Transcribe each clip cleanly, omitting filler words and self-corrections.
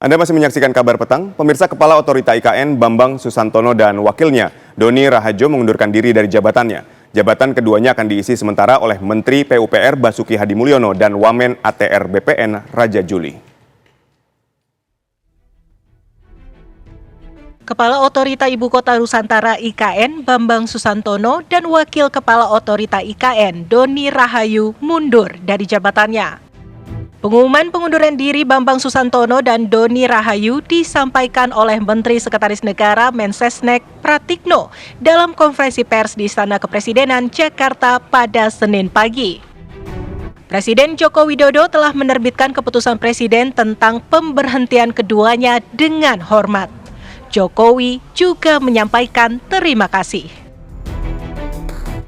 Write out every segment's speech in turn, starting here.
Anda masih menyaksikan Kabar Petang. Pemirsa, Kepala Otorita IKN Bambang Susantono dan wakilnya Doni Rahajo mengundurkan diri dari jabatannya. Jabatan keduanya akan diisi sementara oleh Menteri PUPR Basuki Hadimulyono dan Wamen ATR BPN Raja Juli. Kepala Otorita Ibu Kota Nusantara IKN Bambang Susantono dan Wakil Kepala Otorita IKN Doni Rahayu mundur dari jabatannya. Pengumuman pengunduran diri Bambang Susantono dan Doni Rahayu disampaikan oleh Menteri Sekretaris Negara Mensesnek Pratikno dalam konferensi pers di Istana Kepresidenan Jakarta pada Senin pagi. Presiden Joko Widodo telah menerbitkan keputusan Presiden tentang pemberhentian keduanya dengan hormat. Jokowi juga menyampaikan terima kasih.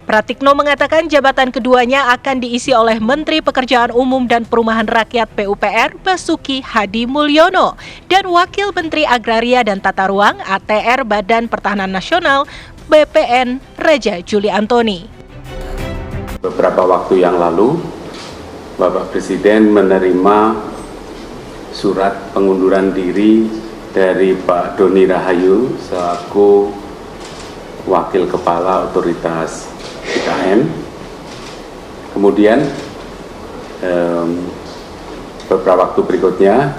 Pratikno mengatakan jabatan keduanya akan diisi oleh Menteri Pekerjaan Umum dan Perumahan Rakyat PUPR Basuki Hadimulyono dan Wakil Menteri Agraria dan Tata Ruang ATR Badan Pertahanan Nasional BPN Raja Juli Antoni. Beberapa waktu yang lalu, Bapak Presiden menerima surat pengunduran diri dari Pak Doni Rahayu selaku Wakil Kepala Otoritas IKN. Kemudian beberapa waktu berikutnya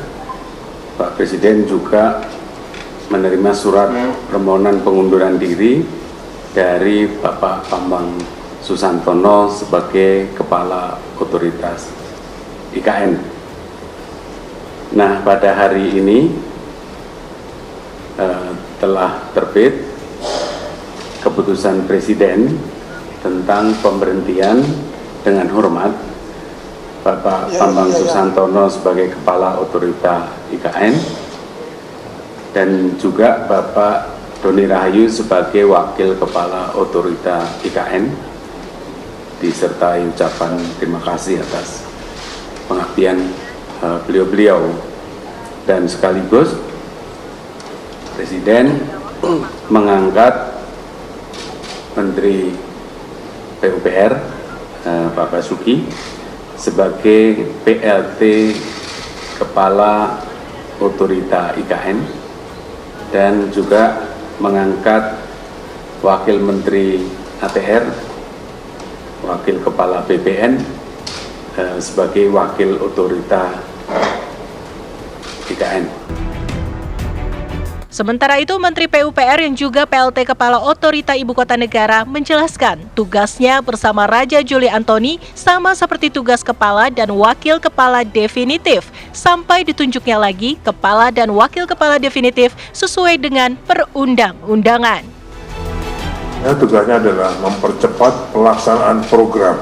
Pak Presiden juga menerima surat permohonan pengunduran diri dari Bapak Bambang Susantono sebagai Kepala Otoritas IKN. Nah, pada hari ini telah terbit keputusan Presiden tentang pemberhentian dengan hormat Bapak Bambang Susantono sebagai Kepala Otorita IKN dan juga Bapak Doni Rahayu sebagai Wakil Kepala Otorita IKN, disertai ucapan terima kasih atas pengabdian beliau-beliau. Dan sekaligus Presiden mengangkat Menteri PUPR Pak Basuki sebagai PLT Kepala Otorita IKN dan juga mengangkat Wakil Menteri ATR, Wakil Kepala BPN sebagai Wakil Otorita IKN. Sementara itu, Menteri PUPR yang juga PLT Kepala Otorita Ibu Kota Negara menjelaskan tugasnya bersama Raja Juli Antoni sama seperti tugas Kepala dan Wakil Kepala Definitif sampai ditunjuknya lagi Kepala dan Wakil Kepala Definitif sesuai dengan perundang-undangan. Tugasnya adalah mempercepat pelaksanaan program.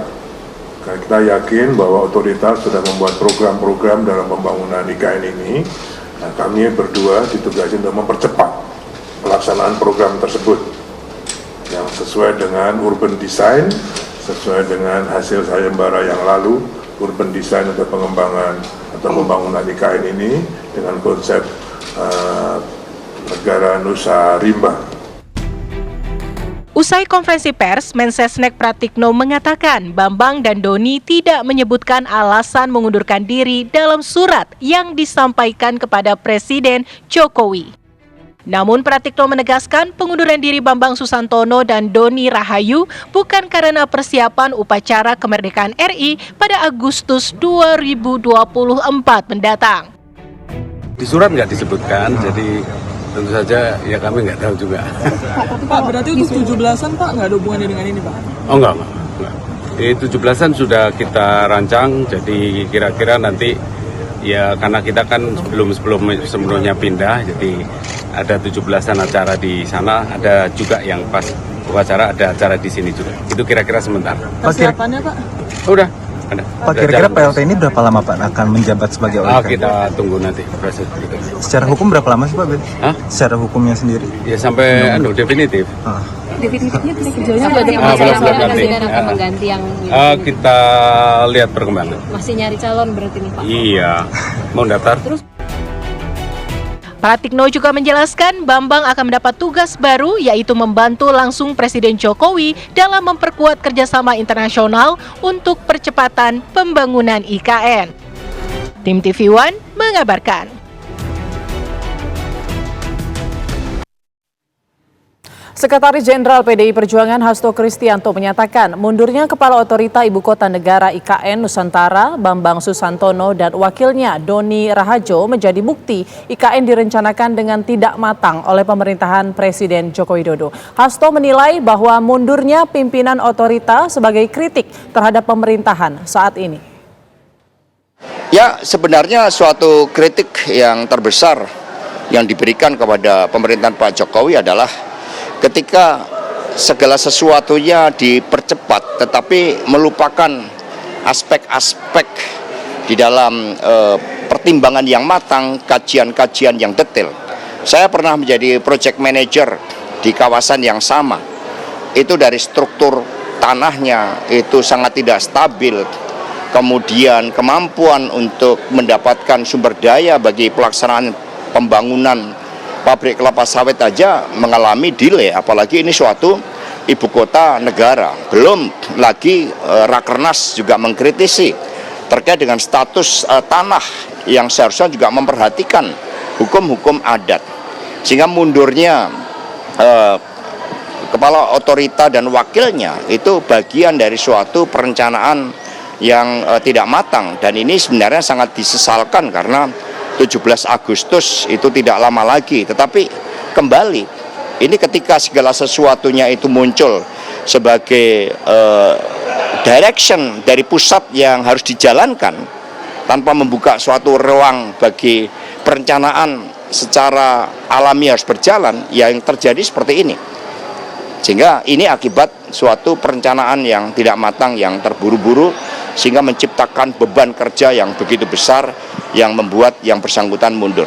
Karena kita yakin bahwa otoritas sudah membuat program-program dalam pembangunan IKN ini. Nah, kami berdua ditugasi untuk mempercepat pelaksanaan program tersebut yang sesuai dengan urban design, sesuai dengan hasil sayembara yang lalu, urban design untuk pengembangan atau pembangunan IKN ini dengan konsep negara Nusa Rimba. Usai konferensi pers, Mensesnek Pratikno mengatakan Bambang dan Doni tidak menyebutkan alasan mengundurkan diri dalam surat yang disampaikan kepada Presiden Jokowi. Namun Pratikno menegaskan pengunduran diri Bambang Susantono dan Doni Rahayu bukan karena persiapan upacara kemerdekaan RI pada Agustus 2024 mendatang. Di surat nggak disebutkan, jadi tentu saja ya kami nggak tahu juga. Pak, berarti untuk 17-an Pak nggak ada hubungannya dengan ini Pak? Oh enggak. Di 17-an sudah kita rancang, jadi kira-kira nanti ya karena kita kan sebelumnya pindah, jadi ada 17-an acara di sana, ada juga yang pas upacara ada acara di sini juga. Itu kira-kira sementara. Persiapannya Pak? Udah. Ada. Pak, kira-kira PLT ini berapa lama Pak akan menjabat sebagai OIK? Kita tunggu nanti proses berikutnya. Secara hukum berapa lama sih Pak? Hah? Secara hukumnya sendiri? Ya sampai definitif. Definitifnya sejauhnya belum nanti. Akan mengganti yang kita lihat perkembangan. masih nyari calon berarti nih Pak? Iya, mau daftar. Terus Pratikno juga menjelaskan Bambang akan mendapat tugas baru yaitu membantu langsung Presiden Jokowi dalam memperkuat kerjasama internasional untuk percepatan pembangunan IKN. Tim TV One mengabarkan. Sekretaris Jenderal PDI Perjuangan Hasto Kristianto menyatakan mundurnya Kepala Otorita Ibu Kota Negara IKN Nusantara Bambang Susantono dan wakilnya Doni Rahajo menjadi bukti IKN direncanakan dengan tidak matang oleh pemerintahan Presiden Joko Widodo. Hasto menilai bahwa mundurnya pimpinan otorita sebagai kritik terhadap pemerintahan saat ini. Ya, sebenarnya suatu kritik yang terbesar yang diberikan kepada pemerintahan Pak Jokowi adalah ketika segala sesuatunya dipercepat tetapi melupakan aspek-aspek di dalam pertimbangan yang matang, kajian-kajian yang detail. Saya pernah menjadi project manager di kawasan yang sama. Itu dari struktur tanahnya itu sangat tidak stabil. Kemudian kemampuan untuk mendapatkan sumber daya bagi pelaksanaan pembangunan pabrik kelapa sawit aja mengalami delay, apalagi ini suatu ibu kota negara. Belum lagi Rakernas juga mengkritisi terkait dengan status tanah yang seharusnya juga memperhatikan hukum-hukum adat. Sehingga mundurnya kepala otorita dan wakilnya itu bagian dari suatu perencanaan yang tidak matang, dan ini sebenarnya sangat disesalkan karena 17 Agustus itu tidak lama lagi. Tetapi kembali, ini ketika segala sesuatunya itu muncul sebagai direction dari pusat yang harus dijalankan tanpa membuka suatu ruang bagi perencanaan secara alami harus berjalan, yang terjadi seperti ini. Sehingga ini akibat suatu perencanaan yang tidak matang, yang terburu-buru, sehingga menciptakan beban kerja yang begitu besar yang membuat yang bersangkutan mundur.